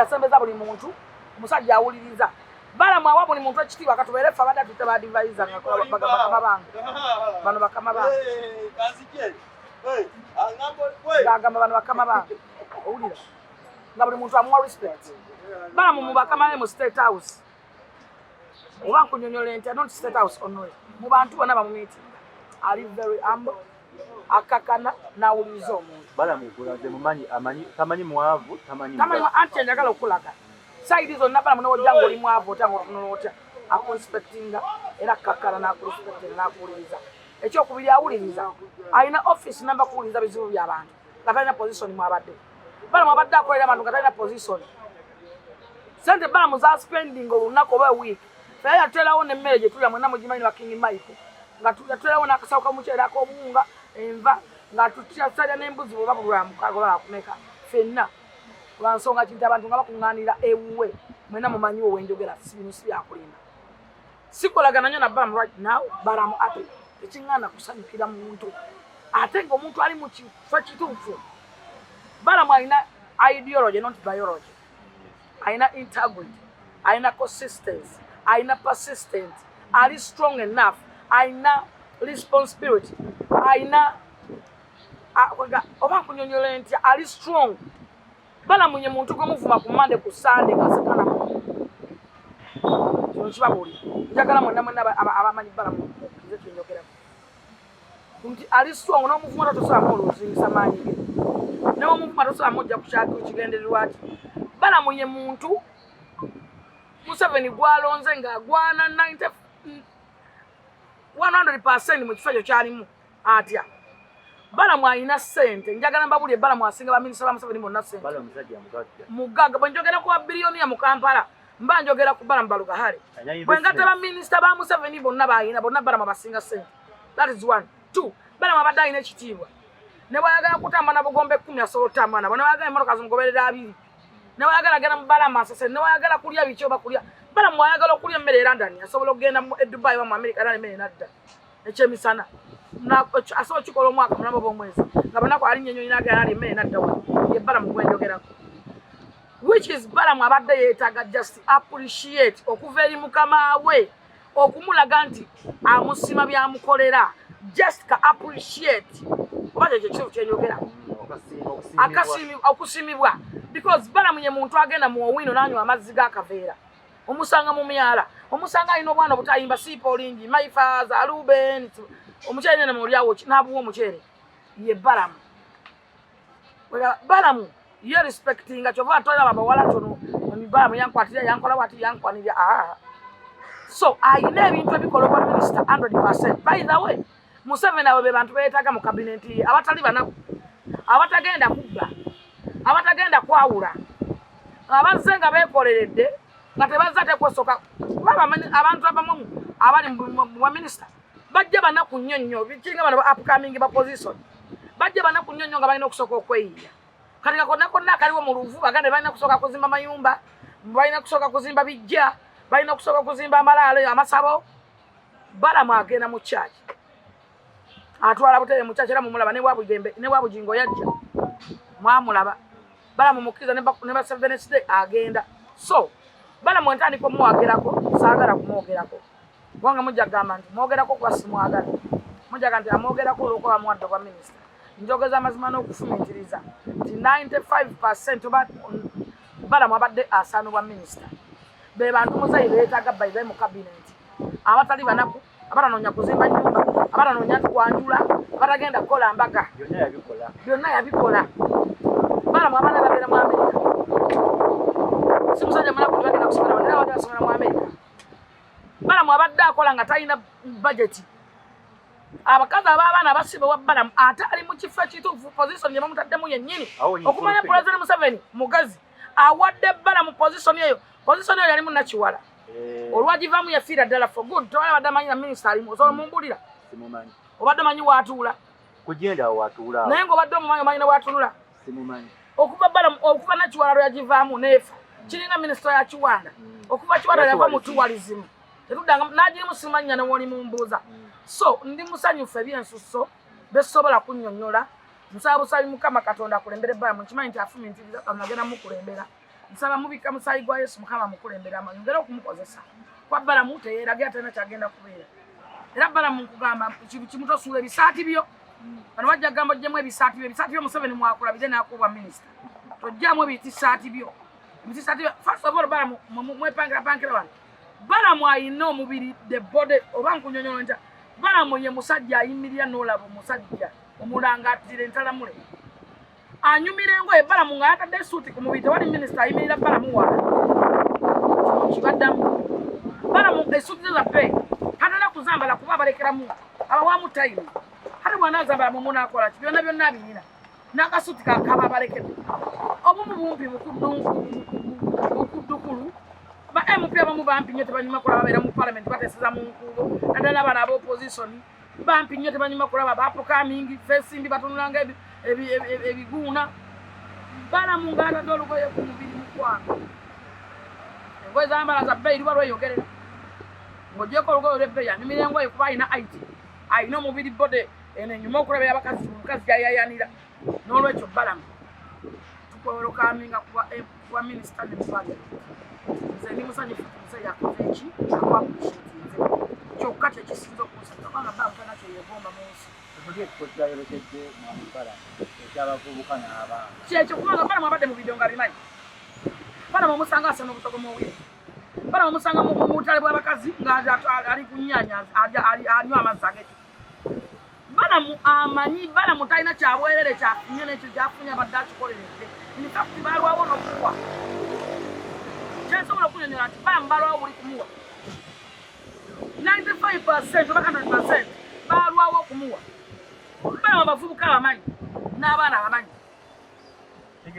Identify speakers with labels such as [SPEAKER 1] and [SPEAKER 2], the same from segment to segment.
[SPEAKER 1] musajja asembeza buli muntu musajja awuliriza Balaam awa buli muntu ekitiibwa katubeere ffe abadde tuteba advisor ngakola bakama bange bano bakama bange bagamba bano bakama bange owulira nga buli muntu amuwa respect Balaam mu bakama be mu State House oba nkunyonyola nti not State House only mu bantu bonna bamumiitinga ali very humble akakana nawuliriza omuntu
[SPEAKER 2] Balaam ekulaze mumanyi tamanyi mwavu tamanyi
[SPEAKER 1] anti njagala okulaga side zonna Balaam n'ojja ng'oli mwavu otya ng'otunula otya akunspectinga era akkakana n'akurespectinga n'akuwuliriza ekyokubiri awuliriza alina office namba kuwuliriza bizibu by'abantu nga talina position mwabadde Balaam abadde akolera abantu nga talina position sente Balaam za spending olunaku oba week naye yatulawo n'emmere gye tulya mwenna mugimanyi wa King Mike nga yatulawo n'akasawo kamuceera ak'obuwunga enva nga tukyasala n'embuzi bwe babulwa mukagola akumeka ffenna lwa nsonga kinti abantu nga bakuŋŋaanira ewuwe mwenna mumanyiwo wenjogera sibinu si byakulinda sikolagana nnyo na Balaam right now Balaam ate tekiŋŋaana kusanyukira muntu ate ng'omuntu ali mu kifo kituufu Balaam alina ideology not biology alina integrity alina consistency alina persistent ali strong enough alina responsibility alina oba nkunyonyola nti ali strong Balaam ye muntu gw'omuvuma ku Monday ku Sunday ngasekana kino kibabuli njagala mwenna abamanyi Balaam nze kyenjogerako nti ali strong n'omuvuma tosobola oluzingisa maanyi ge n'omuvuma tosobola mujja ku kyaki kigendererwa ki Balaam ye muntu Museveni gwalonze ng'agwana 100% mu kifo ekyo kyalimu atya Balaam alina ssente njagala mbabulye Balaam asinga baminisita ba Museveni bonna ssente mugaga bwe njogera ku babiliyoni ya mu Kampala mba njogera ku Balaam Balugahale bwe ngata baminisita ba Museveni bonna bayina bonna Balaam abasinga ssente that is 1 2 Balaam abadde alina ekitiibwa ne bwayagala kutamba na bugombe 10 asobola otambula nabo ne bwayagala emmotoka zimugoberera 2 ne bwayagala genda mu Balaam asese ne bwayagala kulya biki oba kulya Balaam bwayagala okulya emmere e London asobola okugenda mu Dubai oba mu America era emmere nadda ekyemisana asobola kikola omwaka mulamba b'omwezi nga banaku alinnya ennyonyi n'agenda ali emmere nadda wano ye Balaam gwenjogerako which is Balaam abadde yeetaaga just appreciate okuva eri mukama we okumulaga nti amusima byamukolera just ka appreciate oba kyekyo kituufu kyenjogera okusimibwa because Balaam ye muntu agenda mu owino n'anywa amazzi g'akaveera omusanga mu myala omusanga alina obwana obutayimba siipolingi maifaza Ruben omukyere ne mulyawo n'abuwa omukyere ye Balaam ye respectinga kyova atwala abawala tono Balaam yankwatira yankola bwati yankwanirya so ayina ebintu ebikolebwa minisita 100%. By the way Museveni abo be bantu beetaaga mu cabinet ye abatali banaku abatagenda kubba abatagenda kwawula abazze nga beekoleredde nga tebazza tekwesoka abantu abamu abali mu minisita bajja banaku nnyo nnyo bikinga bano upcoming ba position bajja banaku nnyo nnyo nga balina okusooka okweyiya kati nga konna akaliwo mu luvu bagande balina kusooka kuzimba mayumba balina kusooka kuzimba bijja balina kusooka kuzimba amalaalo amasabo Balaam agenda mu church atwala butere mu church era mumulaba ne bwabujingo yajja mwamulaba Balaam mukkiriza ne ba 7 Day agenda so Balaam ntandika omwogerako saagala kumwogerako kubanga mujja gamba nti mwogerako kuba simwagala mujja nti amwogerako olw'okuba muwadde kwa minisita njogeza amazima n'okufumiitiriza nti 95% oba Balaam abadde asaanibwa minisita be bantu muzayi beetaaga bayibe mu kabineti abatali banaku abatanoonya kuzimba nnyumba abatanoonya kwanjula abatagenda kukola mbaga byonna yabikola Balaam abaana babeera mu Amerika si musajja munaku bagenda kusomera wano era abadde basomera mu Amerika Balaam abadde akola nga talina budget abakazi ab'abaana basibwa Balaam ate ali mu kifo ekituufu position gye bamutaddemu yennyini okumanya President Museveni mugazi awadde Balaam position eyo yalimu Nakiwala olwagivaamu yafiira ddala for good tewali abadde amanyi na minisita alimu osobola mumbulira obadde manyi waatuula naye ng'obadde omumanyi ne waatunula okuva Balaam okuva Nakiwala lwe yagivaamu neefa kiringa minisita ya Kiwanda okuva Kiwanda yava mu tourism tetuddanga n'agirimu simanya ne woli mumbuuza so ndi musanyufu ebyensuso besobola kunnyonnyola nsaba busabi Mukama Katonda akulembere Balaam nkimanyi nti afumiitiriza agenda mukulembera nsaba mubika musayi gwa Yesu Mukama mukulembera amanyongera okumukozesa kwa Balaam teyeeraga atena kyagenda kubeera era Balaam nkugamba kimutosuula ebisaati byo bano bajja kugamba ojjemu ebisaati byo Museveni mwakulabire n'akubwa minisita tojjamu ebitisaati byo first of all Balaam mwepangira wano Balaam ayina omubiri the body oba nkunyonyola nta Balaam ye musajja ayimirira n'olaba omusajja omulangatire ntalamule anyumira engoye Balaam nga yatadde suuti ku mubiri tewali minisita ayimirira Balaam waala kibaddamu Balaam esuuti ze zappe hatala kuzambala kuba abalekeramu abawamu tayimu hati bw'anaazambala mu munaakola ki byonna byonna abirina n'akasuuti kakaba abalekedde obumu bumpi bukuddukulu ba MP abamu bampi nnyo tebanyuma kulaba babeera mu parliament bateeseza mu nkuubo naddala abana ab'opposition bampi nnyo tebanyuma kulaba baprocamingi fesimbi batunulanga ebiguuna Balaam ng'atadde olugoye ku mubiri mukwano engoye zambala za bbeeyi luba lweyogerera ng'ogyeko olugoye olw'ebbeeyi anyumira engoye kuba ayina ayina omubiri bode eno enyuma okulabira abakazi omukazi gyayayanira n'olwekyo Balaam tukwewerokaminga kuba minisita ne mupale nze ndi musanyufu nze yakoze eki akwakulishitinze kyokka kyekisinza okunsanyusa kubanga Balaam tana kyeyegomba mu nsi kyekyo kubanga Balaam abadde mu bidiyo nga bimanyi Balaam omusanga asana obutogo mu wiri Balaam omusanga mu butale bw'abakazi ng'ali ku nnyanya anywa amazzi ag'eki Balaam amanyi Balaam talina kyabwerere kyafunye n'ekyo gy'afunye abadde akikoleredde infact balwawo n'okuwa kyensobola okunyonyola nti Balaam balwawo buli kumuwa 95% oba 100% balwawo okumuwa Balaam abavubuka abamanyi n'abaana abamanyi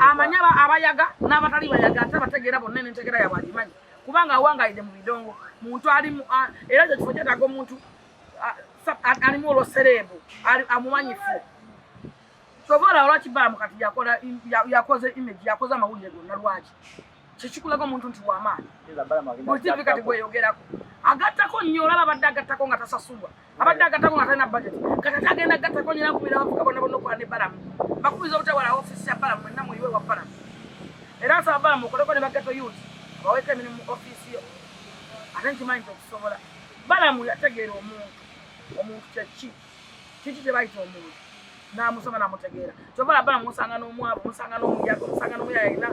[SPEAKER 1] amanyi abayaga n'abatali bayaga ate bategeera bonna n'entegeera yabwe agimanyi kubanga awangayidde mu bidongo muntu alimu era ekyo kifo kyetaaga omuntu alimu olwosereebu amumanyifu kyova olaba lwaki Balaam kati yakoze image yakoze amawulire gonna lwaki kyekikulaga omuntu nti wamaanyi buli TV kati gweyogerako agattako nnyo olaba abadde agattako nga tasasulwa abadde agattako nga talina budget kati agenda agattako nyina nkubira abavuka bonna bonna okuba ne Balaam bakubiriza obutawala ofisi ya Balaam mwenna muyiwe wa Balaam era nsaba Balaam okoleko ne bageto youth baweeko emirimu mu ofisi yo ate nkimanyi nti okusobola Balaam yategeera omuntu kiki kye bayita omuntu n'amusoma n'amutegeera kyova Balaam musanga n'omwavu musanga n'omujaga musanga n'omuyaya ayina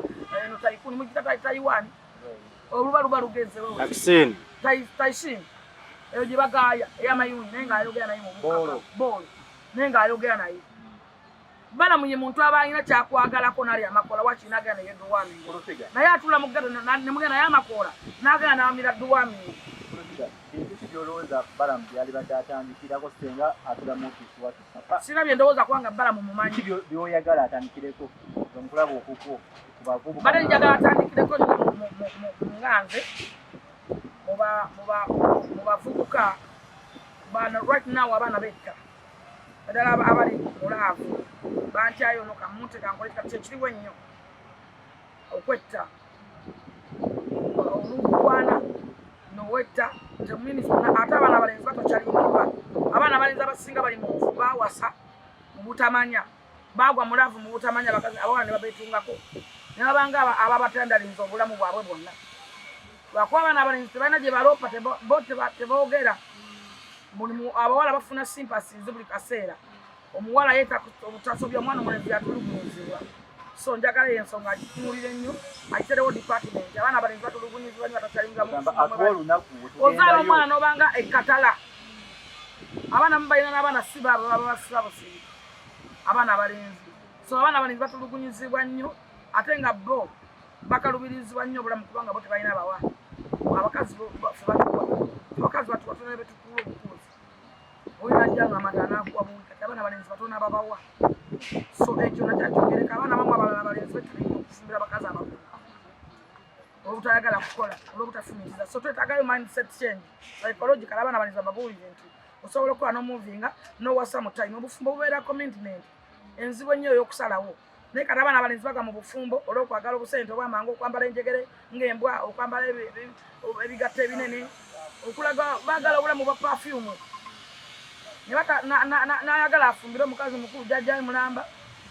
[SPEAKER 1] eno tayikuni mugita tayiwaani oluba lugeze taisini eyo gye bagaaya ey'amayuni naye ng'ayogera naye mu boolo naye ng'ayogera naye Balaam ye muntu aba alina kyakwagalako nali amakoola wakiri n'agenda naye Duwami naye atula mu ggato ne mugenda naye amakoola n'agenda n'awamira Duwami sina bye ndowooza kubanga Balaam mumanyi
[SPEAKER 2] byoyagala atandikireko omukulaba okuko
[SPEAKER 1] bale njagala atandikireko mu nganze mu bavubuka bano right now abaana b'ekka ddala abali mulaavu bantyayo no kamunte kankoleka kyekiriwo ennyo okwetta olukwana nowetta ate abaana abalenzi batokyalinkibwa abaana abalenzi abasinga bali mu nfu bawasa mu butamanya bagwa mulaavu mu butamanya abawala ne babetungako ne babanga ababatandalinza obulamu bwabwe bwonna lwakuba abaana abalenzi tebalina gye baloopa bo teboogera mulimu abawala bafuna sympathies buli kaseera omuwala yeeta obutasobya omwana omulenzi yatulugunyizibwa so njagala eyo ensonga agitunulire ennyo agiterewo department abaana abalenzi batulugunyizibwa nyo batakyalingamu ozaala omwana n'obanga ekkatala abaana mubalina n'abaana si baabo baba basiba busibi abaana abalenzi so abaana abalenzi batulugunyizibwa nnyo ate nga bo bakalubirizibwa nnyo obulamu kubanga bo tebalina bawa abakazi abakazi batubatona betukula obutuuzi oyinajjanga amata anakuwa buwi kati abaana abalenzi batona ababawa so ekyo nakyakyongereka abaana bamu abalala abalenzi betulina okufumbira abakazi abakulu olwobutayagala kukola olwobutafumiriza so twetagayo mindset change psychological abaana abalenzi bababuulire nti osobola okukola n'omuvinga n'owasa mu time obufumbo bubeera commitment enzibu ennyo ey'okusalawo naye kati abaana abalenzi baga mu bufumbo olw'okwagala obusente obw'amangu okwambala enjegere ng'embwa okwambala ebigatto ebinene okulaga baagala obulamu bwa perfume n'ayagala afumbire omukazi mukulu jjajja mulamba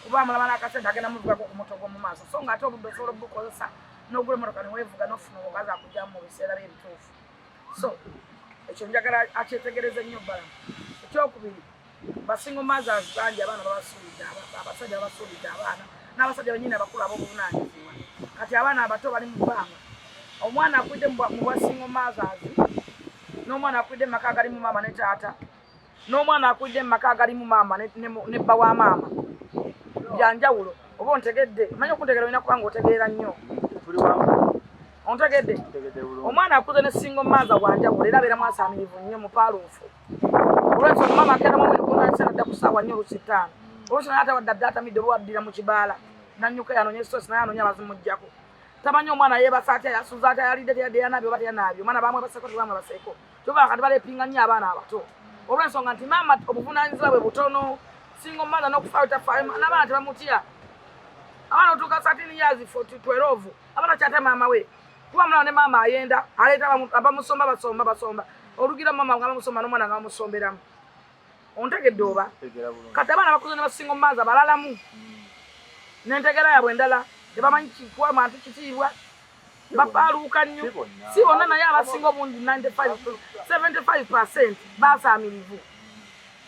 [SPEAKER 1] kuba amulaba n'akasente agenda muvugako ku mutogo mu maaso so ng'ate obudde osobola obukozesa n'ogula emmotoka ne weevuga n'ofuna omukazi akugyamu mu biseera by'ebituufu. So ekyo njagala akyetegereze nnyo Balaam. Ekyokubiri, basingo mothers bangi abaana babasuulidde, abasajja babasuulidde abaana n'abasajja bennyini abakulu ab'obuvunaanyizibwa. Kati abaana abato bali mu bbanga. Omwana akwidde mu basingo mothers, n'omwana akwidde mu maka agalimu maama ne taata, n'omwana akwidde mu maka agalimu maama ne bba wa maama. Byanjawulo. Oba ontegedde, manyi okuntegeera olina kubanga otegeera nnyo. Ontegedde? Omwana akuze ne single mother wanjawulo era abeera mwasaamirivu nnyo mupaaluufu. Olw'ensonga maama akeeramu omwekunakiseera adda ku ssaawa 4 oluusi 5. Oluusi naye ate wadde adde atamidde olwo addira mu kibaala. Nannyuka yanoonya esitoosi naye anoonya abazimuggyako. Tamanyi omwana yeebasa atya, yasuza atya, yalidde teyadde yanaabye oba teyanaabye. Omwana bamwebaseeko tebamwebaseeko. Kyova kati baleepinga nnyo abaana abato. Olw'ensonga nti maama obuvunaanyizibwa bwe butono, single mother n'okufaayo tafaayo, n'abaana tebamutya. Abaana otuuka 13 years 12, abaana kyate maama we. Kuba mulala ne maama ayenda, aleeta abamusomba basomba. Olugira maama nga bamusomba n'omwana nga bamusomberamu. Ontegedde oba? Kati abaana bakuze ne basingo mmaza balalamu. N'entegera yaabwe endala, tebamanyi kikuwa muntu kitiibwa. Bapaaluuka nnyo. Si bonna naye abasinga obungi 75% baasaamirivu.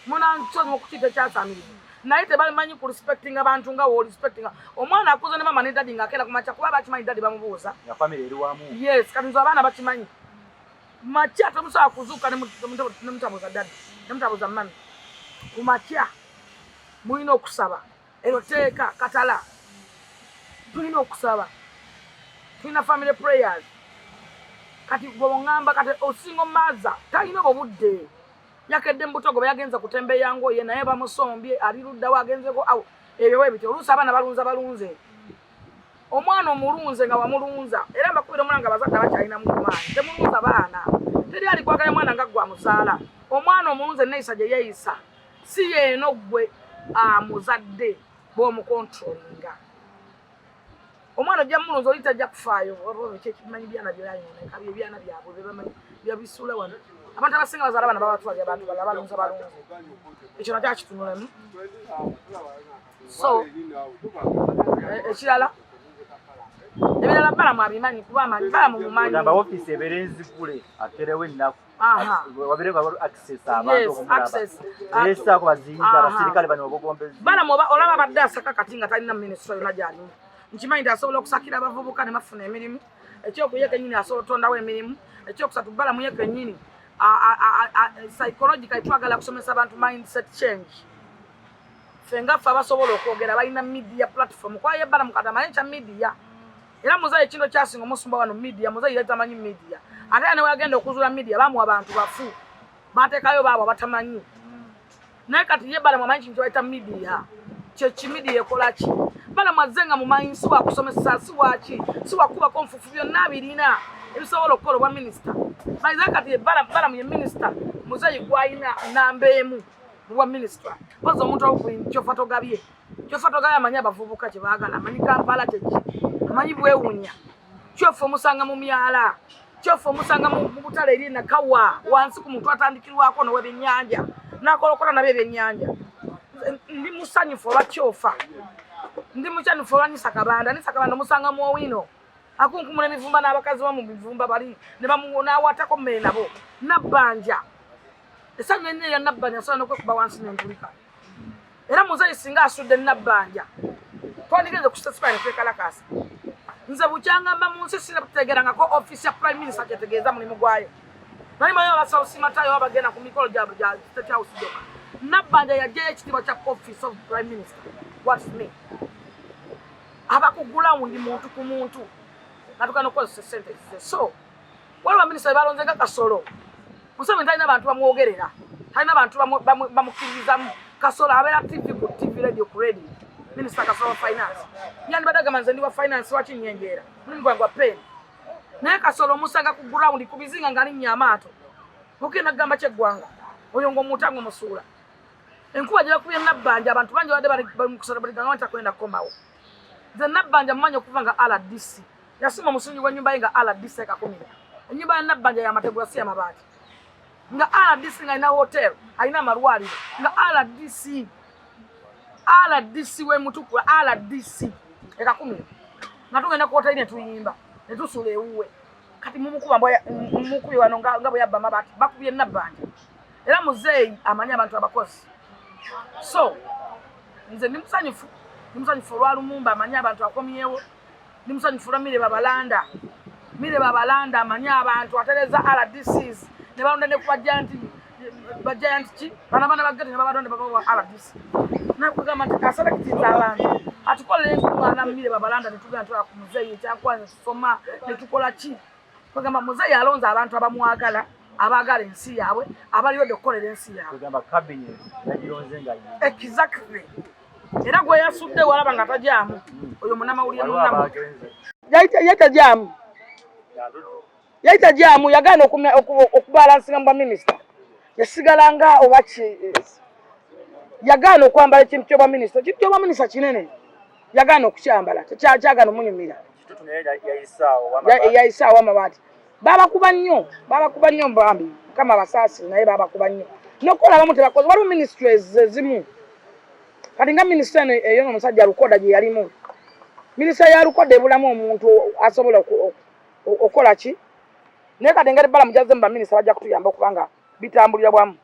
[SPEAKER 1] Munansozi okukita ekyasaamirivu. Naye tebamanyi ku respecting abantu nga wo respectinga. Omwana akuze ne mama ne daddy ng'akeera ku makya kuba bakimanyi daddy bamubuuza.
[SPEAKER 2] Ya family eri wamu.
[SPEAKER 1] Yes, kati nzo abaana bakimanyi. Makya tomusobola kuzuuka ne mutabuuza daddy, ne mutabuuza mami. Ku makya mulina okusaba. Ero teeka katala. Tulina okusaba. Tulina family prayers. Kati bw'ongamba kati osingo maza talina obudde. Yakedde mbutogo yagenza kutembeya ngoye naye bamusombye ali luddawo agenzeko awo ebyo webityo oluusi abaana balunze omwana omulunze nga wamulunza era mbakubira omwana bazadde bakyalina mu maanyi temulunza baana teri ali kwagala mwana nga gwa muzaala omwana omulunze neeyisa gye yeeyisa si yeeno gwe muzadde bw'omukontrolinga omwana ojja mulunzi oli tajja kufaayo kimanyi byana byayoneka byebyana byabwe bebamanyi byabisuula wano abantu abasinga bazaala abaana babatwalira abantu balunze ekyo nakyo akitunulamu. So ekirala ebirala Balaam abimanyi kuba amanyi Balaam mumanyi
[SPEAKER 2] gamba ofiisi ebeera enzigule aterewo ennaku wabeerewo access abantu okusaako baziyiza abasirikale bano obugombezi
[SPEAKER 1] Balaam olaba badde asaka kati nga talina minisitule yonna gy'alimu nkimanyi nti asobola okusakira abavubuka ne bafuna emirimu ekyokuyeka ennyini asobola otondawo emirimu ekyokusatu Balaam yeka ennyini psychological twagala kusomesa abantu mindset change. Fenga fa basobola okwogera balina media platform kwa ye Balaam katama ekya media. Era muzaye kindo kyasinga omusumba wano media muzaye yali tamanyi media. Ate ne wagenda okuzula media bamu abantu bafu. Batekayo babo batamanyi. Naye kati ye Balaam amanyi kintu ayita media. Kye media ekola ki? Balaam azenga mu mind si wa kusomesa si waki si wakuba konfufu byonna birina. Ebisobola okukola obwa minisita. Bayiza kati Balaam ye minisita muzayi gwayina namba emu bwa minisita. Poza omuntu kyofotogabye amanyi abavubuka kye baagala amanyi Kampala teki amanyi bwewunya kyofa omusanga mu myala kyofa omusanga mu butale eri na kawa wansi ku muntu atandikirwako n'ow'ebyennyanja n'akolokola nabyo ebyennyanja. Ndi musanyufu olwa kyofa ndi musanyufu olwa Nisakabanda omusanga mu Owino akunkumula emivumba n'abakazi bamu bivumba bali ne bamuwonawatako mmere nabo Nabbanja essanyu ennyo eya Nabbanja asobola n'okwekuba wansi n'entulika era muzayi singa asudde Nabbanja twandigenze ku sitasipaani twekalakasa nze bukyangamba mu nsi sinakutegerangako office ya prime minister kyetegeeza mulimu gwayo naye mayo abasausimatayo abagenda ku mikolo gyabwe gya State House joka Nabbanja yajjayo ekitiibwa kya office of prime minister what's me abakugulawundi muntu ku muntu natuka nokozesa sente ze. So waliwo minisita balonze nga Kasolo Museveni talina abantu bamwogerera talina abantu bamukkiririzamu Kasolo abeera TV ku TV radio ku radio minisita Kasolo finance yandibadde agamba nze ndi wa finance wakinyenjeera mulimu gwange wa pen naye Kasolo omusanga ku ground ku bizinga ng'alinnya amaato ogenda kugamba kyeggwanga oyo ng'omutango musuula enkuba gye bakubye Nabbanja abantu bangi badde bali mu kusalabalika nga batakwenda kukomawo nze Nabbanja mumanyi okuva nga RDC yasima musungi wa nyumba ye nga RDC ekakumira ennyumba ya Nabbanja ya mategula si amabaati nga RDC nga alina hotel alina amalwaliro nga RDC we mutukula RDC ekakumira nga tugenda ku hoteli ne tuyimba ne tusula ewuwe kati mumukuba mumukubi wano nga bwe yabba mabati bakubye nabbanja era muzeeyi amanya abantu abakozi so nze ndi musanyufu olwalumumba amanya abantu akomyewo ndi musanyufu lwa Mire Babalanda amanya abantu atereza RDCs ne balonda ne bajja nti ki bana bagati ne babadonde babawa RDC nakugamba nti aselekitiza abantu atukolera enkuŋŋaana Mire Babalanda ne tugenda ntwala ku muzeeyi ekyakwanza tusoma ne tukola ki kugamba muzeeyi alonza abantu abamwagala abagala ensi yaabwe abaliwo okukolera ensi yaabwe
[SPEAKER 2] kugamba cabinet yagironze nga
[SPEAKER 1] exactly era gwe yasudde walaba nga tajaamu oyo munamawulire munnamu yaita jaamu yagaana okubalansinga mu minisita yasigala nga oba yagaana okwambala ekintu ky'obwa minisita ekintu ky'obwa minisita kinene yagaana okukyambala kyagaana omunyumira yayisaawo amabaati babakuba nnyo mbambi kama basaasi naye babakuba nnyo nokukola abamu tebakoze waliwo ministries ezimu kati nga minisita eyo n'omusajja Lukoda gye yalimu minisita ya Lukoda ebulamu omuntu asobola okola ki naye kati engeri Balaam gyazze mu baminisita bajja kutuyamba okubanga bitambulira bwamu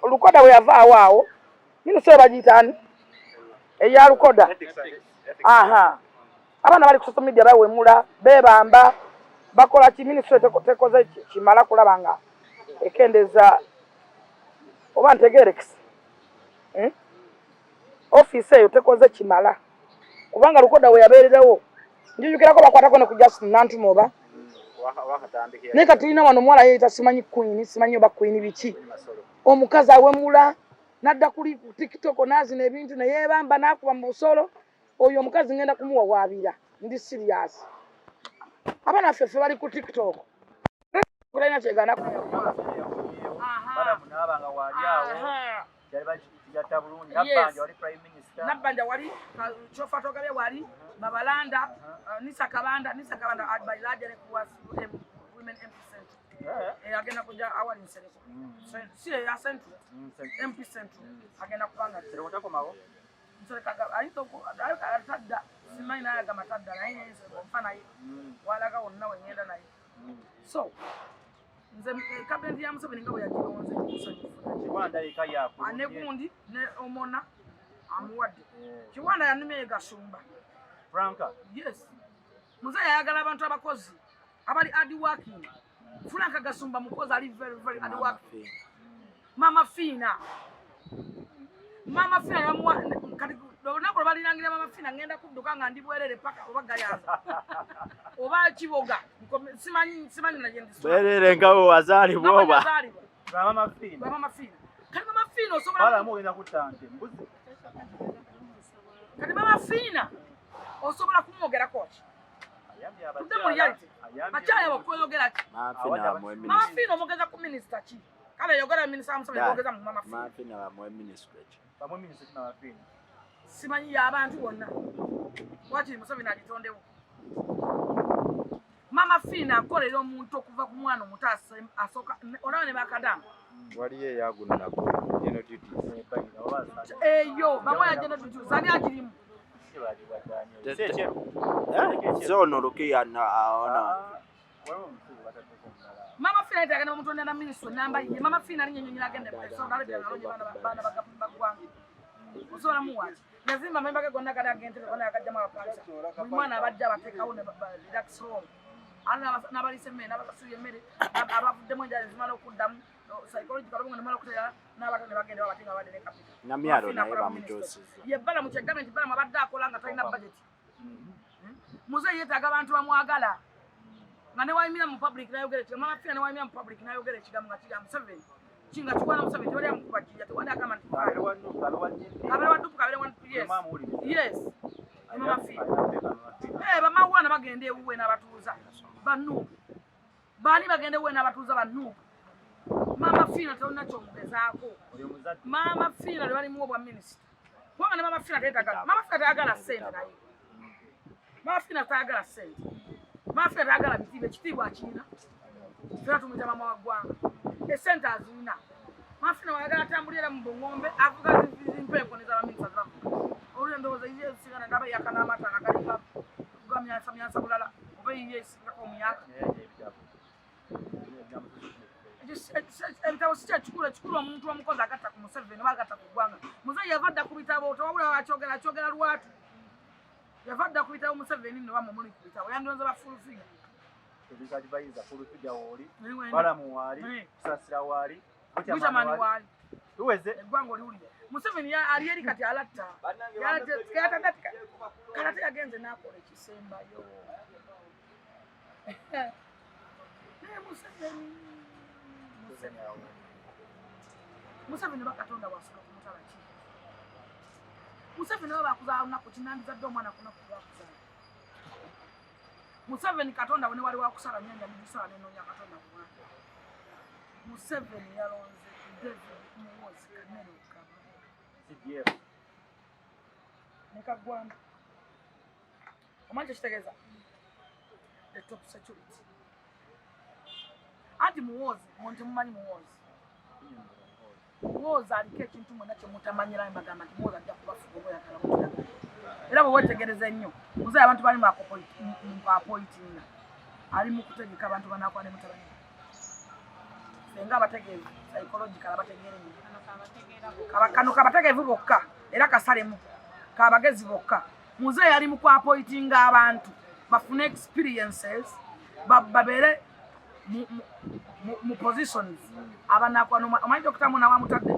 [SPEAKER 1] Lukoda bwe yavaawo awo minisita eyo bagiyitaani eya Lukoda abaana bali ku social media bawemula beebamba bakola ki minisita tekoze kimala kulaba nga ekendeza oba ntegerekisi office eyo tekoze kimala kubanga Lukoda we yabeererewo njijukirako bakwatako ne ku Justin Nantuma oba naye kati tulina wano omuwala yeeyita simanyi oba queen biki omukazi awemula n'adda kuli TikTok n'azina ebintu ne yeebamba n'akuba mu busolo oyo omukazi ngenda kumuwawaabira ndi serious abaana ffe bali ku TikTok kulina kyegana Nabbanja wali Chofa Togabe wali Babalanda Nisa Kabanda by Lajane Kuwa Women MP Center agenda kuja awali nsereko si ya central MP Center agenda kupanga sereko mawo nsereka ayito atadda simaina ya gama tadda na yeye mfana walaga wonna wenyenda naye so nze cabinet ya Museveni ngabo ya kironze kiwanda ikaya ko anegundi ne omona amuwadde kiwanda yanime gasumba Franka yes muze yagala abantu abakozi abali hard working Franka gasumba mukozi ali very hard working Maama Fina yamwa kati nako balirangira Maama Fina ngenda kudduka nga ndibwerere paka oba gayaza oba kiboga simanyi na jendi bwerere ngawo wazali boba Maama Fina kati Maama Fina osobola bala mu ngenda kutante mbuzi kati Maama Fina osobola kumwogera kochi tudemo reality achaya bakwogera Maama Fina omugeza ku minister ki kale yogera minister amusaba yogeza mu Maama Fina bamwe minister Maama Fina simanyi y'abantu bonna wakiri Museveni agitondewo Maama Fina akolera omuntu okuva ku mwana omuto asooka olaba ne bakadamu waliyo eyaguna nako geno duties eyo bamwe agenda duties ani agirimu zono lukia na ona Maama Fina yagenda omuntu ndana minister namba ye Maama Fina alinyonyira agenda so dalebya nalonye bana bagwange osobola muwachi lazima memba ke gonna kada agente kona akajama apansa mwana abajja batekawo ne relax home ana nabali semena abasuye mere abavudde mu njala zimala okuddamu psychological bongo nemala okutera n'abatone bagende babatinga badde ne capital na myalo naye bamujosi yebala mu kyagament bala mabadde akola nga talina budget muze yetaga abantu bamwagala nga ne wayimira mu public nayogere Maama Fina ne wayimira mu public nayogere kigamu nga kigamu Museveni kinga tukwana Museveni toli amukuba kijja tuwanda kama ntifaale kabere wadupu kabere one yes Maama Fina bamawana bagende ewuwe n'abatuuza bannu bani bagende ewuwe n'abatuuza bannu Maama Fina talina kyomugezaako Maama Fina lwe balimu obwa minisita kubanga ne Maama Fina tayagala ssente naye Maama Fina tayagala ssente Maama Fina tayagala bitiibwa ekitiibwa akirina fena tumuyita maama wa ggwanga esente azirina Maama Fina wayagala atambulira mu bungombe avuga zimpeeko nez'abaminisita zavuga olwo endowooza ye sigana ndaba yakana amata nga galimba gamyansa bulala yes omuyaka ebitabo si kyekikulu omuntu omukozi agatta ku Museveni oba agatta ku ggwanga. Muzeeyi yava dda ku bitabo tewabula akyogera lwatu yava dda ku bitabo Museveni nno bamumuli ku bitabo yandonze ba full figure
[SPEAKER 2] advisor full figure wali Balaam wali Kusalira wali
[SPEAKER 1] Butamani wali
[SPEAKER 2] tuweze
[SPEAKER 1] eggwanga oliwulira Museveni ali eri kati alatta kalate yagenze n'akola ekisembayo Museveni bakatonda wasula ku mutala ki Museveni bakuzaala lunaku kinandizadde omwana kunaku lwakuzaala Museveni katonda wene wali wakusala nyanja mujisala nenoonya katonda ku mwana Museveni yalonze David Muwozi Kanene Okaba
[SPEAKER 2] CDF
[SPEAKER 1] nekagwanda omanje kitegeeza the top security anti Muwozi monte mumanyi Muwozi aliko ekintu mwena kyemutamanyira mbagamba nti Muwozi ajja kubafuga oboyagala mutya era bwe wetegereza ennyo muzeeyi abantu bali mu appointinga ali mu kutegeka abantu banaakwa ne mutabani senga abategeevu psychological abategeera ennyo kano kabategeevu bokka era kasalemu kabagezi bokka muzeeyi ali mu kuappointinga abantu bafune experiences babeere mu positions abanaakwa omanyi okutamu nawamutadde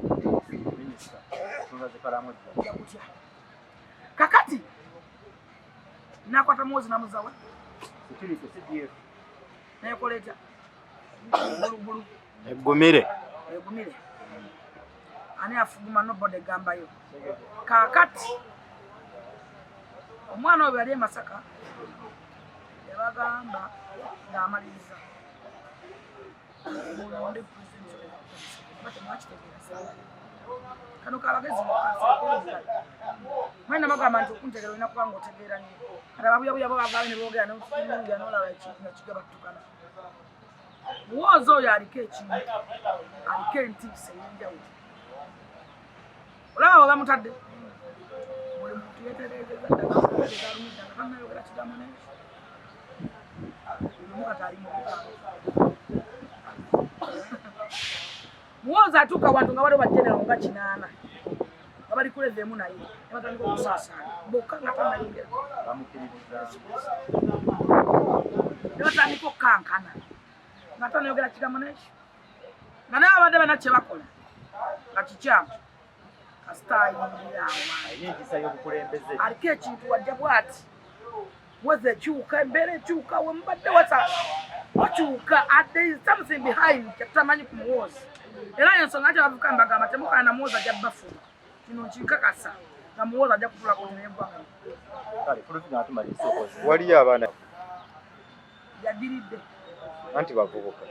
[SPEAKER 1] kakati nakwata Muwozi namuzawa nekola etya bulubulu
[SPEAKER 2] egumire
[SPEAKER 1] ani afuguma nobody egambayo kakati omwana oyo yali Masaka yabagamba ng'amaliriza mulonde kano kabagezi mwena bagamba nti okuntegera olina kuba ng'otegeera nnyo kati ababuyabuya bo bavaayo ne boogera n'okufunulira n'olaba ekiga battukana Muwozi oyo aliko ekintu aliko entiisa ey'enjawulo olaba bwe bamutadde buli muntu yeetereezeza ddagaalumidda nga tannayogera kigambo n'ekyo lumu kati ali mu bukanga Muwozi atuuka wantu nga waliwo bajenero nga 8 nga bali kuleveemu naye ne batandika okusaasaana bokka nga tannayogera ne batandika okkankana nga tannayogera kigambo n'ekyo nga naye abadde bana kye bakola nga kikyamu aliko ekintu wajja bw'ati Muwozi ekyuka embeera ekyuka we mubadde wakyuka there is something behind kyetutamanyi ku Muwozi era ensonga nti abavubuka mbagamba temukana na Muwozi ajja bafuna kino nkikakasa nga Muwozi ajja kutulako neyeggwanga
[SPEAKER 2] waliyo abaana
[SPEAKER 1] yaddiridde
[SPEAKER 2] anti bavubuka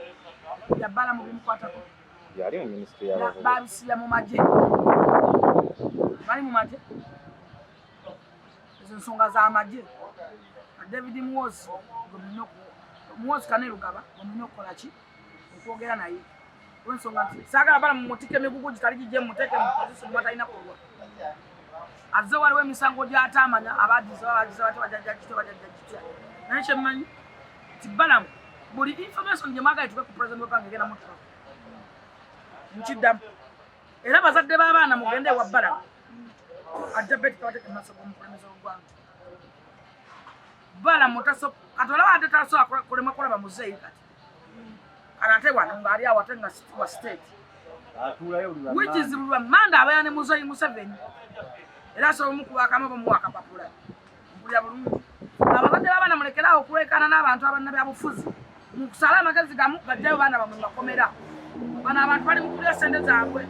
[SPEAKER 1] yabbala mu bimukwatako
[SPEAKER 2] yali mu minisitule y'abavubuka
[SPEAKER 1] babisira mu magye bali mu magye ezo nsonga z'amagye David Muwozi Muwozi Kanelugaba omulina okukola ki okwogera naye olw'ensonga nti saagala bala mu mutike emigugu gitali gijje muteeke mu position batalina kulwa azze waliwo emisango gy'ataamanya abadiza bate bajajja kitya naye kyemmanyi nti Balaam buli information gye mwagala tuke ku president w'eggwanga egenda mutuka nkiddamu era bazadde b'abaana mugende ewa Balaam ajja beti kabateeke mu maaso g'omukulembeze w'eggwanga Balaam kati olaba ate tasobola kulema kulaba muzeeyi kati ate wano ng'ali awo ate nga wa state which is Manda abeera ne muzeeyi Museveni era asobola omukubaakamu bamuwa akapapula mpulira bulungi abazadde b'abaana mulekeraawo okulekaana n'abantu abannabyabufuzi mu kusala amagezi gamu gajjayo baana bamwe bakomera bano abantu bali mu kulya ssente zaabwe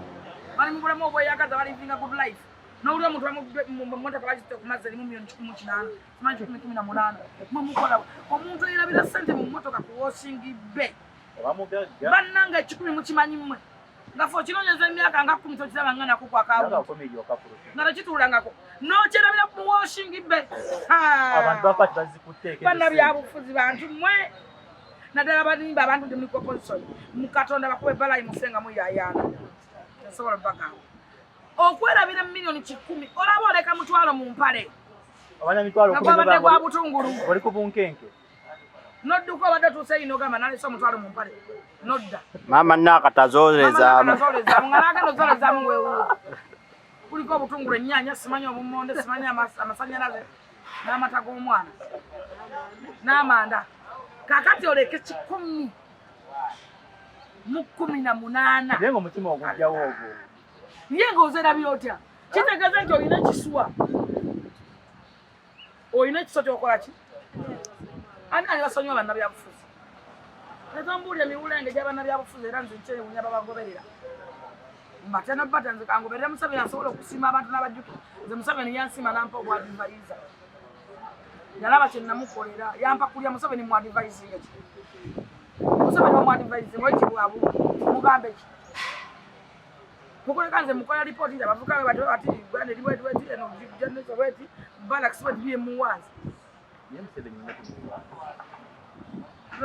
[SPEAKER 1] bali mu bulemu obweyagaza bali living a good life n'oli omuntu bamumotoka bagite ku mazzi erimu milioni 18 simanyi 18 mumukola omuntu yerabira ssente mu mmotoka ku washing be bannanga 10 mukimanyi mmwe nga fe okinoonyeza emyaka nga 10 tokiraba nga nako kwakaawo nga tekituulangako n'okyerabira ku washing be bannabyabufuzi bantu mmwe naddala banimba abantu ndi muliko position mukatonda bakube balayi musenga muyayaana nsobola bagamba okwerabira milioni 10 olaba oleka mutwalo mu mpale
[SPEAKER 2] abanya mitwalo 10
[SPEAKER 1] gwa butungulu
[SPEAKER 2] oli ku bunkenke
[SPEAKER 1] nodduka obadde tuuse ino ogamba nalesa omutwalo mu mpale nodda
[SPEAKER 3] maama nakatazolezaamu
[SPEAKER 1] nga nagenda ozolezaamu weewuwo kuliko obutungulu ennyaanya simanyi obummonde simanyi amasannyalaze n'amata g'omwana n'amanda kaakati oleke 10 mu 18
[SPEAKER 2] naye ng'omutima ogujjawo ogwo
[SPEAKER 1] ye ng'ozerabye otya kitegeeza nti olina ekiswa olina ekiswa kyokola ki ani basonyiwa bannabyabufuzi netombuulya emiwulenge gy'abannabyabufuzi era nze nkyewunya babagoberera mbatena bata nze kangoberera Museveni asobola okusiima abantu n'abajjuko nze Museveni yansiima nampa obwadivaiza yalaba kye namukolera yampa kulya Museveni mu advaisinga ki Museveni wa mu advaisinga ekibwabu mugambe ki mukoleka nze mukola lipooti nti abavuka be bati Uganda eriwetiweti eno generation balakisiweti byemuwanzi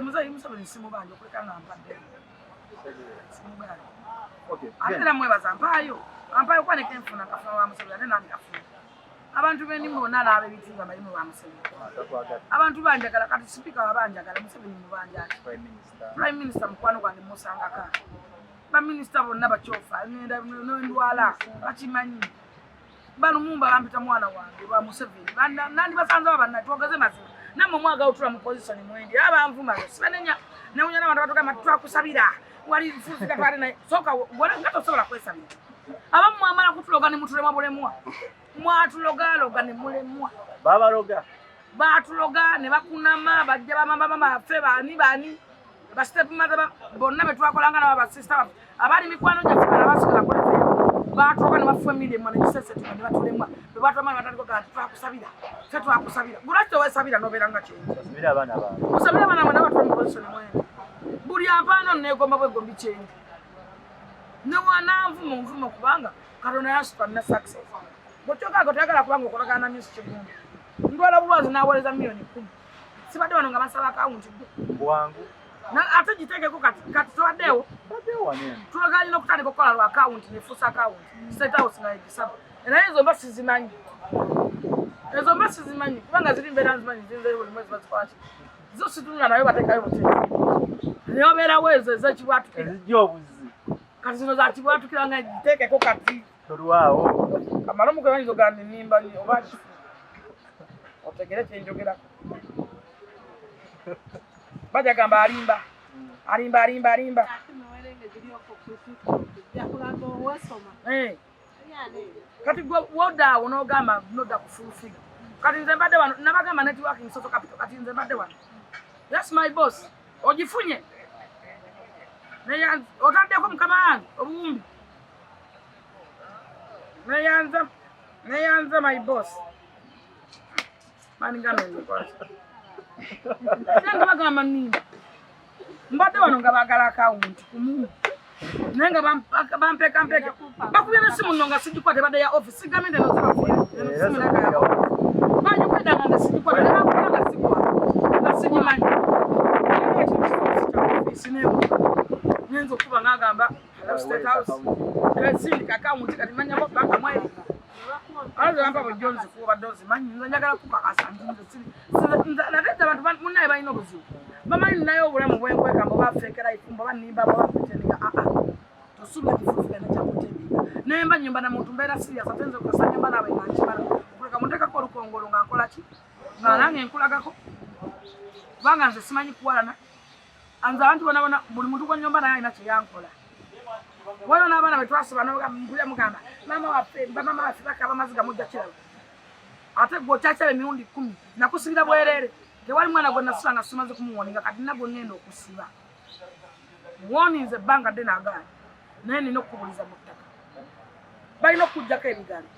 [SPEAKER 1] Museveni simubanja okuleka nga mpadde simubanja ate era mwebaza mpaayo kuba nekenfuna kafuna wa Museveni ate nandi kafuna abantu bendimu bonna naaba ebitimba balimu ba Museveni abantu banjagala kati sipiika wabanjagala Museveni mubanja prime minister mukwano gwange musangaka baminisita bonna bakyofa nendwala bakimanyi balumumba bampita mwana wange ba Museveni nandi basanze babana twogeze mazima namwe mwagala otula mu position mwendi abanvuma sibanenya nawunya n'abantu batugamba twakusabira wali fuzi katwale naye soka wala ngato sobola kwesabira abamu mwamala kutuloga ne mutulema bulemwa mwatulogaloga ne mulemwa batuloga ne bakunama bajja bamama ffe bani ba step mother bonna betwakolanga n'aba sister abali mikwano gyaffe n'abasigala kulete batuloga ne bafuwa emiri emmwe ne kisese ne batulemwa be batwamala batandika twakusabira ffe twakusabira gulakite wesabira n'obeera nga kyenyi osabira abaana mwe n'abatula mu position mwendi buli ampaano negomba bwegombi kyenyi newananvumo nvumo kubanga Katonda yasuka na success bw'okyokaaga toyagala kubanga okolagana na myusi kigundu ndwala bulwazi n'awoleza milioni 10 sibadde wano nga basaba akawunti
[SPEAKER 2] bwangu
[SPEAKER 1] ate giteekeko kati towaddeewo tulagaalina okutandika okukola lwa akawunti nefuusa akawunti state house nga egisaba naye ezo mba sizimanyi kubanga ziri mbeera nzimanyi zinzeyo buli mwezi bazikwaki zo situnula nayo bateekayo butezi naye obeerawo ezo ez'ekibwatuka
[SPEAKER 2] ezijja obuzi
[SPEAKER 1] kati zino za kibwatukira nga giteekeko kati
[SPEAKER 2] tolwawo
[SPEAKER 1] kamala omukwebanizo gandi nimba oba otegere kyenjogerako baja gamba alimba kati wodaawo n'ogamba nodda kufulufiga kati nze mbadde wano nabagamba networking social capital kati nze mbadde wano yes my boss ogifunye otaddeko mukama wange obuwumbi neyanza my boss nga bagamba nimba mbadde wano nga baagala akawunti kumungu naye nga bampeka bakubye n'essimu nno nga sigikwate badde ya office sigamende bagikwedanga nga sigikwate nebakubya nga sikwata nga sigimanyi nyenza okuba ngagamba state house kesindika akawunti kati manyako banka mweri alaze bampa bujjo nzikuobadde ozimanyi nze njagala kukakasa nate abantu munnaye balina obuzibu bamanyi ninayo obulamu bwenkweka mbo bafeekera ifumbo banimba babakutendeka tosubira kifuufiga nekyakutendeka naye mba nyumba namuntu mbeera sirias ate nze okasanya mba nabe nankimala okuleka muntekako olukongolo nga nkolaki nga nange nkulagako kubanga nze simanyi kuwalana anze abantu bonabona buli muntu gwenyumba naye alina kyeyankola waliwo n'abaana betwasiba mpulya mugamba maama waffe bakaba amaziga mujja kiraba ate gwokyakyabe emirundi 10 nakusibira bwereere tewali mwana gwe nasula nga simaze kumuwoninga kati nagwe ngenda okusiba muwoninze ebbanga dde nagaana naye nina okukubuliza mu ttaka balina okujjako ebigambo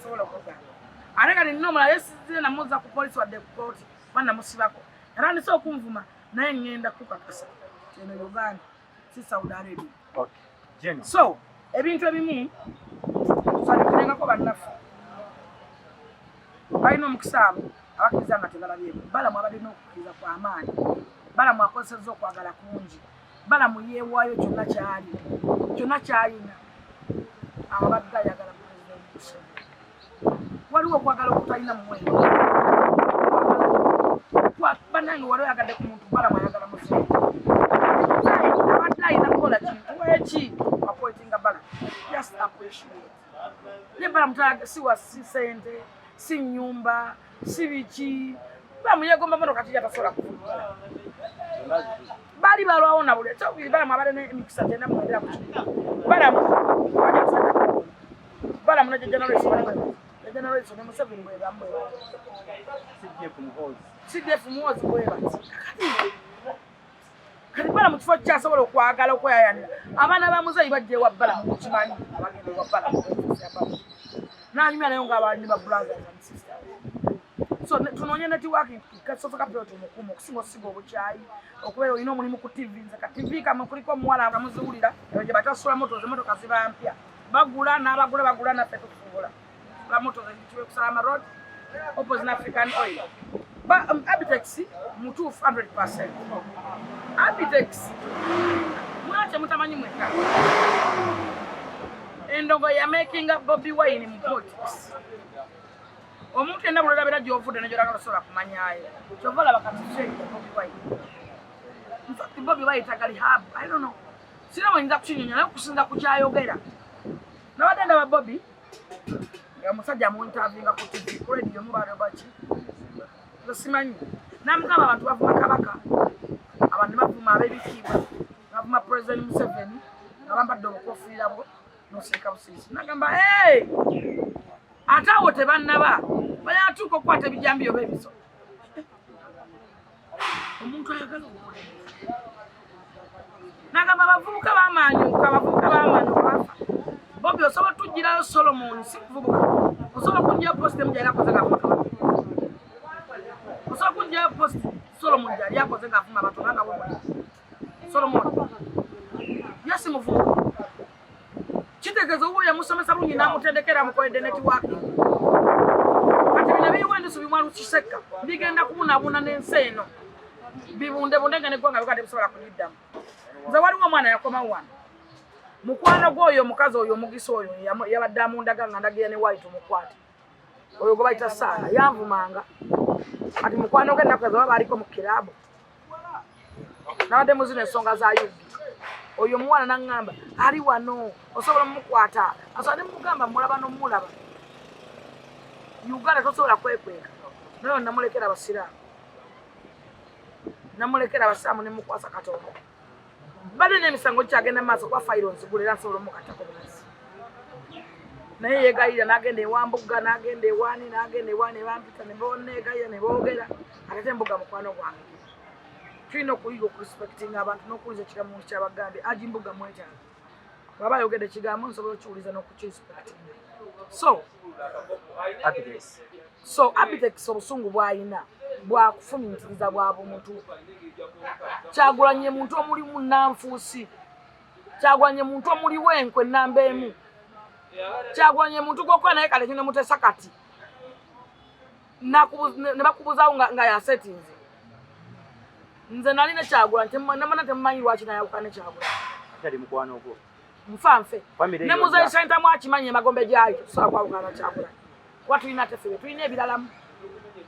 [SPEAKER 1] sobola okugamba ate kati nina omulala yesizire namuza ku polisi wadde ku kooti banamusibako era ndise okunvuma naye ngenda kukakasa eno Uganda si Saudi Arabia. So ebintu ebimu tusalirengako bannaffe balina omukisa abo abakkiriza nga tebalabyeeko balamu abalina okukkiriza kwa amaanyi balamu akozesezza okwagala kungi balamu yeewaayo kyonna kyalina abadde ayagala pulezidenti Museveni waliwo okwagala okutalina muwendo nange wali yagadde ku muntu bala mwayagala Museveni abadde ayina kukola kintu eki apointinga bala just appreciate ne bala mutaga si sente si nyumba si biki bamuyegomba mono kati yatasobola kuvuga bali balwawo na buli kyokiri bala mwabale n'emikisa gyenda mwendera ku kiri bala muno generation ne Museveni bwe bamwe CDF muhozi bwe bati kati bala mu kifo kyasobola okwagala okweyayanira abaana ba muzeyi bajje wa bala mukimanyi abagende wa bala nanyumya nayo ng'abanyi ba brothers and sisters so tunonye networking kasofoka pyo tumukumu okusinga osiga obukyayi okubeera olina omulimu ku TV nze ka TV kamwe kuliko omuwala amuzuulira ebyo batasula motoka ziba mpya bagula n'abagula naffe tukufuula la moto zituwe Kusalama Road opposite African Oil but Abitex mutu 100% Abitex mwache mutamanyi mweka endongo ya making up Bobby Wine in politics omuntu enda bulala bera jovude najora kasola kumanyayo chovola bakatisheke Bobby Wine in fact Bobby Wine tagali hub I don't know sina mwenza kuchinyonya na kusinza kuchayogera na wadanda wa Bobby ya musajja mu interview nga ku TV radio mubaro bachi basimanyi namukaba abantu bavuma kabaka abantu bavuma abebikibwa bavuma president Museveni nabambadde obukofiira bwo noseka busisi nagamba atawo tebannaba bayatuuka okukwata ebijambiyo bebiso omuntu ayagala nagamba bavubuka b'amaanyi bafa Bobby osobola tujirayo Solomon si kuvubuka osobola kunjia post mujja yakoze gavuma osobola kunjia post Solomon jali yakoze gavuma batonganga bomwe Solomon yasi muvubuka kitegezo uwo yamusomesa bulungi namutendekera mukoledde networking kati bino biwende subimwalu kiseka bigenda kubunabuna n'ensi eno bibunde nga neggwanga bikadde bisobola kuyiddamu nze waliwo omwana yakoma wana mukwano gwoyo mukazi oyo omugisa oyo yabadde amundaga nga ndagira ne white omukwate oyo gwe bayita Saala yanvumanga kati mukwano gwe ennaku ezo baba aliko mu kiraabo nabadde muzina ensonga za yugi oyo muwana naŋŋamba ali wano osobola mumukwata asobola ne mugamba mulaba n'omulaba Uganda tosobola kwekweka nayo namulekera abasiraamu ne mukwasa Katonda bale n'emisango kyagenda maaso kwa fayiro nzigulira nsobola omukatako bunasi naye yegayira n'agenda ewambuga n'agenda ewaani bampita ne boneegayira ne boogera ate embuga mukwano gwange tulina okuyiga okurespectinga abantu n'okuwuliza ekigambo ky'Abaganda aji mbuga mwetaaga bw'aba ayogedde ekigambo nsobola okiwuliza n'okukirespectinga so Abitex obusungu bw'ayina bwakufumiitiriza bwa bumuntu Kyagulanye muntu omuli munnanfuusi Kyagulanye muntu omuli wenkwe nnamba emu Kyagulanye muntu gwokuba naye kale kino mutesa kati ne bakubuzaawo nga yasetinze nze nali ne Kyagulanye namana temumanyi lwaki nayawuka ne Kyagulanye nfanfe ne muzeeyi sentamu akimanyi emagombe gyayo tusobola kwawukana na Kyagulanye kuba tulina tefebe tulina ebiralamu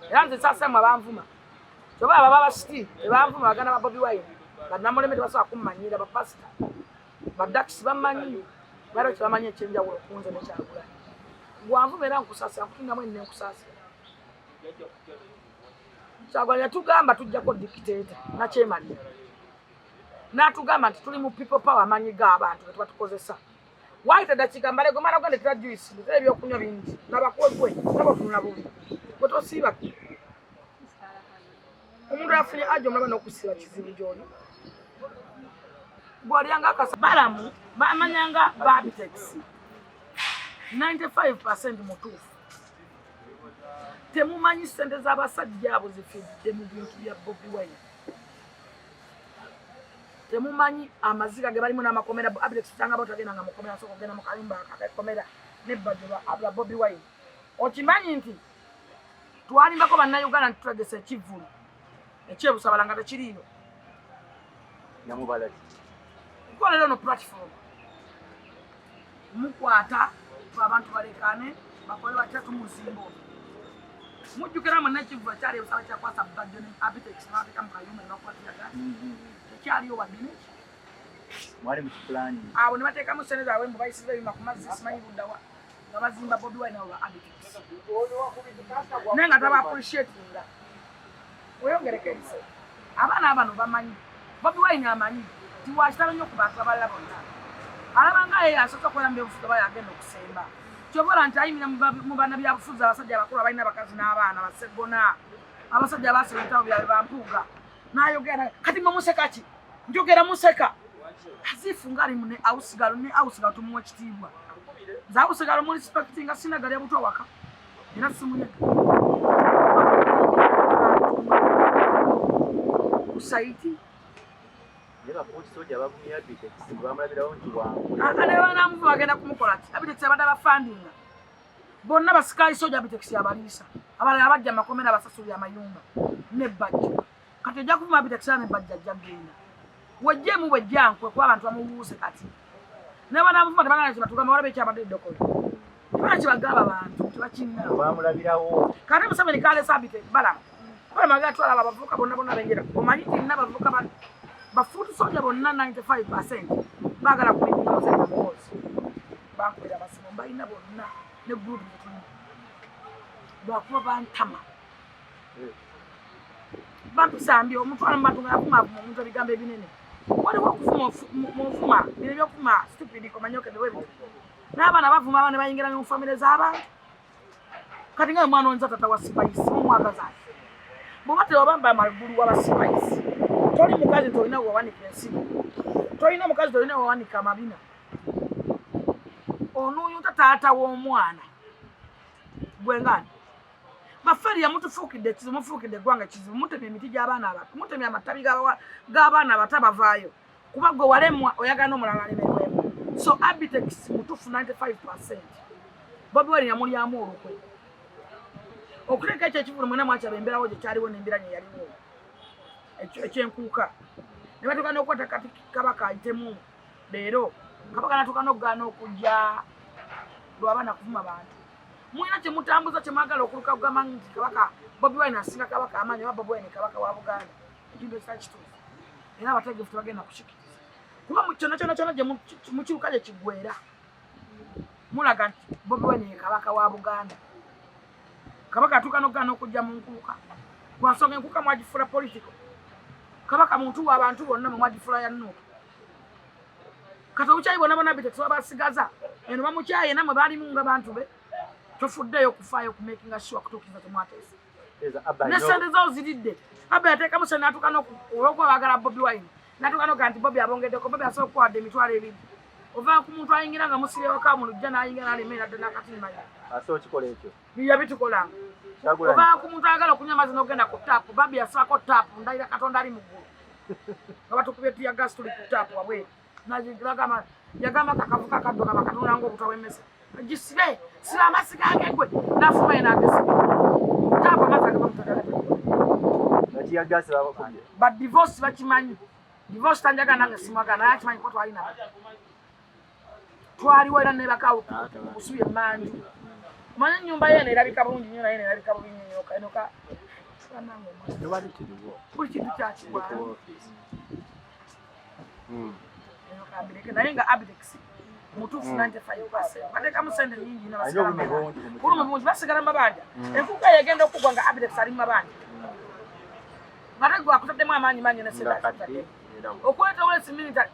[SPEAKER 1] era nze saasamu abanvuma kyova ababa basiti tebanvuma baganda ba Bobby Wine bannamuleme tebasobola kummanyira bapasita badakisi bammanyi balo kyebamanyi ekyenjawulo kunze ne Kyagulanye gwanvuma era nkusaasira nkutundamu enne nkusaasira Kyagulanye yatugamba tujjako dictator nakyemalira n'atugamba nti tuli mu people power amanyi g'abantu getuba tukozesa waayita eddakiika mbalego mala gwendetera juice ndetera ebyokunywa bingi nabakwegwe nabatunula bubi gwe tosiibako omuntu afunye ajo omulaba n'okusiba kizibu gy'oli gw'olyanga akasa balamu bamanyanga ba Abitex 95% mutuufu temumanyi ssente z'abasajja abo zifidde mu bintu bya Bobby Wine temumanyi amaziga ge balimu n'amakomera Abitex kyanga batagenda nga mukomera soko genda mu kalimba akakomera n'ebbajjo ba Bobby Wine okimanyi nti twalimbako bannayuganda ntitwegesa ekivulu ekyebusabala nga tekiriyo nkolera ono platform mukwata abantu balekane bakole batya tumuzimbo mujjukira munnakivuba kyali ebisala kyakwasa budde ne abitex n'ateeka mu kayumba ne bakwatira gati tekyaliyo wadde
[SPEAKER 2] mwali mu kipulaani
[SPEAKER 1] abo ne bateekamu ssente zaabwe mbu bayisiza ebima ku mazzi simanyi buddawa nga bazimba Bobi Wine nabo ba abitex naye nga taba appreciatinga weyongereko ebise abaana abano bamanyi Bobi Wine amanyi tiwakitalo nnyo ku bantu abalala bonna alaba nga ye asooka okweyamba ebufuzi aba yagenda okusemba kyobola nti ayimira mu bana byabufuzi abasajja abakulu abalina abakazi n'abaana basegona abasajja abaasoma ebitabo byabwe bampuuga n'ayogera kati mumuseka ki njogera museka azifu ngaali mu ne awusigalo tumuwa ekitiibwa nze awusigalo mu respectinga sinagali ebutwa waka era simunyega kusaiti nebanaamuva bagenda kumukola ki abitex abadde abafandinga bonna basikayi soja abitex abaliisa abalala abajja makomera abasasulira amayumba nebbajja kati ojja kuvuma abitex era nebbajja ajja genda wejjemu bwejjankwe kuba abantu bamubuuse kati nebanaamuva tebagana kibatugamba walabe ekyabadde eddokola tebana kibagamba abantu
[SPEAKER 2] tebamulamulabirawo
[SPEAKER 1] kati Museveni kaleese abitex Balaam balamagala twala abo abavubuka bonna bonna benjera omanyi ti nina abavubuka bafuutu soja bonna 95% baagala kuminya Museveni muwozi bankwera amasimu balina bonna ne gurupu zetulina lwakuba bantama bampisambye omutwala mubantu nga yakumavuma omuntu ebigambo ebinene waliwo okuvuma muvuma bino ebyokuvuma stupidi komanyokeddewe ebituko n'abaana bavuma aba ne bayingira mu famire z'abantu kati nga omwana onza tata wa spice mumwagazaaki bw'oba tewabamba amagulu w'abasipaisi toli mukazi tolina wewawanika ensigo tolina mukazi tolina wewawanika amabina onuuyuta taata w'omwana gwengani baferi yamutufuukidde ekizibu mufuukidde eggwanga ekizibu mutemye emiti gy'abaana abato mutemye amatabi g'abaana abato abavaayo kuba gwe walemwa oyagala n'omulala alemerwemu so abitex mutufu 95% Bobi Wine yamulyamu olukwe okuteeka ekyo ekivulu mwena mwakyaba embeerawo gye kyaliwo n'embeera nye yaliwo ekyenkuuka ne batuuka n'okwata kati kabaka ayitemu leero kabaka natuuka n'okugaana okujja lw'abaana kuvuma bantu mulina kyemutambuza kyemwagala okuluka kugamba nti kabaka Bobi Wine asinga kabaka amaanyi oba Bobi Wine kabaka wa Buganda ekintu ekitali kituufu era abategeevu tebagenda kukikiriza kuba kyonna gye mukiruka gye kiggwera mulaga nti Bobi Wine ye kabaka wa Buganda kabaka atuuka n'okugaana okujja mu nkuuka lwa nsonga enkuuka mwagifuula politiko kabaka muntu w'abantu bonna mwe mwagifuula ya nnuuka kati obukyayi bonna bonna abitex babasigaza eno bamukyaye namwe baalimu nga bantu be tofuddeyo okufaayo okumakinga sure kutuukiriza temwateesa ne sente zawo ziridde abba yateekamu sente n'atuuka olw'okuba baagala Bobi Wine n'atuuka n'okuga nti Bobi abongeddeko Bobi asobola okuwadde emitwalo 2 ova ku muntu ayingira nga musire waka mu lujja n'ayingira n'alemerera ddala nakati nimanya
[SPEAKER 2] asobola kikola ekyo
[SPEAKER 1] yabitukolanga oba ku muntu ayagala okunywa amazzi n'ogenda ku taapu Babi yasibako taapu ndayira Katonda ali mu ggulu nga batukubye tiya gasi tuli ku taapu wabweru yagamba kakavuka kaddoka bakatunula ng'obutwa bw'emmese gisibe siba amazzi gange gwe n'afuma ye n'agesibe taapu amazzi agava mutagala
[SPEAKER 2] nakiyagasi babakubye
[SPEAKER 1] ba divorce bakimanyi divorce tanjagala nange simwagala naye akimanyi ko twalina twaliwo era nebakawo kusubi emmanju manya ennyumba yeno erabika bulungi nnyo naye nerabika bubi nnyo enoka buli kintu kyakibwayo enokambireke naye nga abitex mutuufu 95% bateekamu sente nnyingi nabulumi bungi basigala mabanja enkuuka yegenda okugwa nga abitex ali mu mabanja ngate gwe akutaddemu amaanyi mangi nesente okuleeta siminita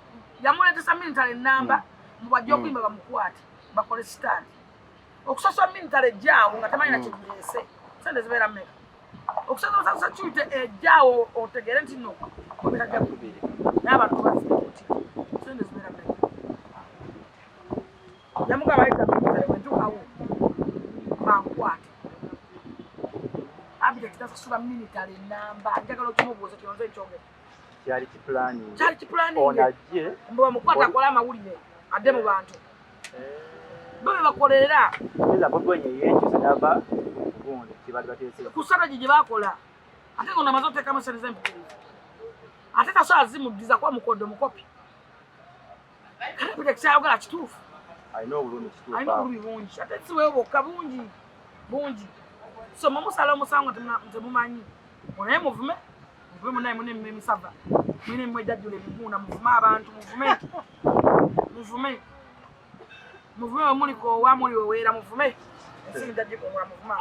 [SPEAKER 1] yamuleetesa minitale ennamba mubajja okuyimba bamukwate bakole sitaani okusasula minitale ejjaawo nga tamanyi nakigireese sente zibeera mmeka okusasula security ejjaawo otegere nti no obeerajja kubiri naye abantu bazikuti sente zibeera mmeka yamugaba ayita minitale wentukawo bankwate abitex tasasula minitale ennamba njagala okimubuuza kyonze ekyongere
[SPEAKER 2] kyali kipulaani
[SPEAKER 1] onajje mbu bamukwata akola amawulire adde mu bantu bo bebakolera ku strategy gye bakola ate nga namaze oteekamu sente z'empitirivu ate tasobola zimuddiza kuba mukoddo mukopi kale abitex ayogera kituufu alina obulumi bungi ate siwewo bwokka bungi So mumusala omusango temumanyi. Munaye muvume munaye mune emisava. Mwine mwejjajjula ebigunda muvume abantu muvume. Muvume omuli Koowa muli Oweera muvume. Ensingi jajjiko muvume.